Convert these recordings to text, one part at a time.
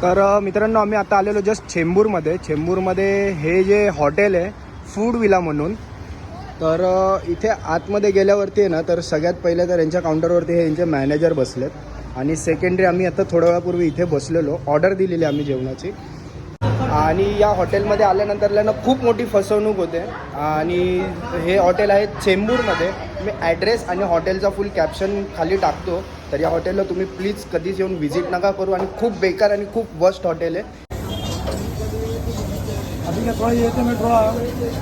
तर मित्रांनो आम्ही आता आलेलो जस्ट चेंबूरमध्ये हे जे हॉटेल आहे फूड विला म्हणून. तर इथे आतमध्ये गेल्यावरती आहे ना, तर सगळ्यात पहिले तर यांच्या काउंटरवरती हे यांचे मॅनेजर बसलेत आणि सेकंडरी आम्ही आता थोड्या वेळापूर्वी इथे बसलेलो, ऑर्डर दिलेली आम्ही जेवणाची. आणि या हॉटेलमध्ये आल्यानंतर ना खूप मोठी फसवणूक होते. आणि हे हॉटेल आहे चेंबूरमध्ये. मी ॲड्रेस आणि हॉटेलचा फुल कॅप्शन खाली टाकतो. तर या हॉटेलला तुम्ही प्लीज कधीच येऊन व्हिजिट नका करू आणि खूप बेकार आणि खूप वर्स्ट हॉटेल आहे. अभी का थोड़ा ये तो मैं थोड़ा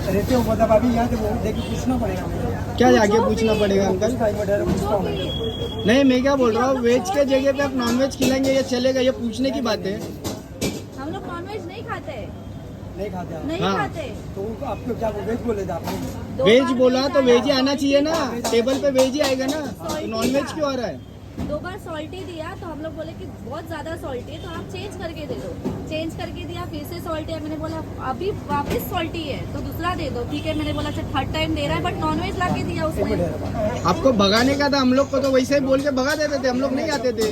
रहते हो मतलब अभी यहाँ से देखिए पूछना पड़ेगा. क्या जाके पूछना पड़ेगा अंकल? पूछता हूँ. नहीं मैं क्या बोल रहा हूँ, वेज के जगह पे आप नॉन वेज खिलाएंगे ये चलेगा? ये पूछने की बात है. हम लोग नॉनवेज नहीं खाते. नहीं खाते आप? नहीं हाँ. खाते. तो आपको क्या वेज बोले थे आपने? वेज बोला तो वेज ही आना चाहिए ना, टेबल पे वेज ही आएगा ना. नॉन वेज क्यों आ रहा है? 2 बार सॉल्टी दिया तो हम लोग बोले कि बहुत ज्यादा सॉल्टी है तो आप चेंज करके दे दो. चेंज करके दिया, फिर से सॉल्टी है. मैंने बोला अभी वापस सॉल्टी है तो दूसरा दे दो. ठीक है, मैंने बोला अच्छा थर्ड टाइम दे रहा है बट नॉनवेज ला के दिया उसमें. आपको भगाने का था, हम लोग को तो वैसे ही बोल के भगा देते थे, हम लोग नहीं आते थे.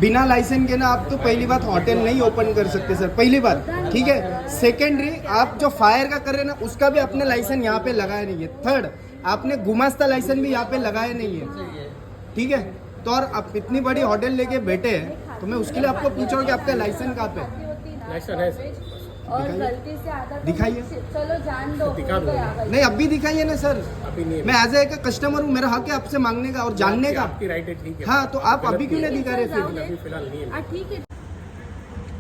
बिना लाइसेंस के ना आप तो पहली बात होटल नहीं ओपन कर सकते सर, पहली बात. ठीक है. सेकेंडरी आप जो फायर का कर रहे हैं ना उसका भी आपने लाइसेंस यहाँ पे लगाया नहीं है. थर्ड आपने गुमास्ता लाइसेंस भी यहाँ पे लगाया नहीं है. ठीक है. तो और आप इतनी बड़ी होटल लेके बैठे हैं तो मैं उसके लिए आपको पूछ रहा हूँ कि आपका लाइसेंस कहाँ पे? लाइसेंस है और गलती से आधा दिखाइए. चलो जान दो. नहीं अभी दिखाइए ना सर. मैं एज ए कस्टमर हूँ, मेरा हक है आपसे मांगने का और जानने का. आपकी राइट है, ठीक है. हाँ तो आप अभी क्यों नहीं दिखा रहे फिर? फिलहाल नहीं है. ठीक है.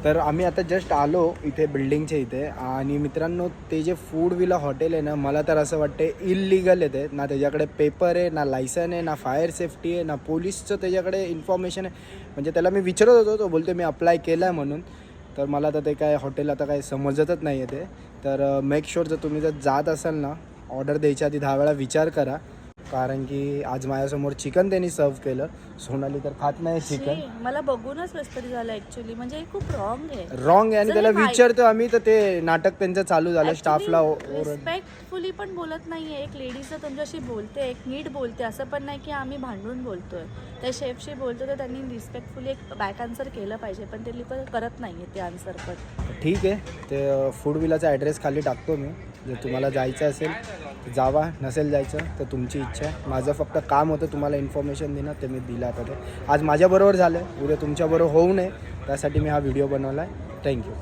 तर आम्ही आता जस्ट आलो इथे बिल्डिंगच्या इथे. आणि मित्रांनो ते जे फूड विला हॉटेल आहे ना, मला तर असं वाटते इलिगल आहे ते. ना त्याच्याकडे पेपर आहे, ना लायसन आहे, ना फायर सेफ्टी आहे, ना पोलीसचं त्याच्याकडे इन्फॉर्मेशन आहे. म्हणजे त्याला मी विचारत होतो, तो बोलतो मी अप्लाय केला आहे म्हणून. तर मला तर ते काय हॉटेल आता काय समजतच नाही आहे ते. तर मेक शुअर जर तुम्ही जर जात असाल ना, ऑर्डर द्यायच्या आधी 10 वेळा विचार करा. कारण की आज माझ्यासमोर चिकन त्यांनी सर्व केलं. सोनाली तर खात नाही चिकन. मला बघूनच कसतरी झालं ऍक्च्युली. म्हणजे खूप रॉंग आहे. रॉंग आहे. आणि त्याला विचारतो आम्ही तर ते नाटक त्यांचं चालू झालं. स्टाफला रिस्पेक्टफुली पण बोलत नाहीये. एक लेडीज तुमच्याशी बोलते, एक नीट बोलते. असं पण नाही की आम्ही भांडून बोलतोय. त्या शेफशी बोलतो तर त्यांनी रिस्पेक्टफुली एक बॅक आन्सर केलं पाहिजे, पण ते लोक करत नाहीये ते आन्सर पण. ठीक आहे. ते फूड विलाचा ॲड्रेस खाली टाकतो मी. जर तुम्हाला जायचं असेल तर जावा, नसेल जायचं तर तुमची इच्छा आहे. माझं फक्त काम होतं तुम्हाला इन्फॉर्मेशन देणं, ते मी दिलं. आता ते आज माझ्याबरोबर झालं, उद्या तुमच्याबरोबर होऊ नये त्यासाठी मी हा व्हिडिओ बनवला आहे. थँक्यू.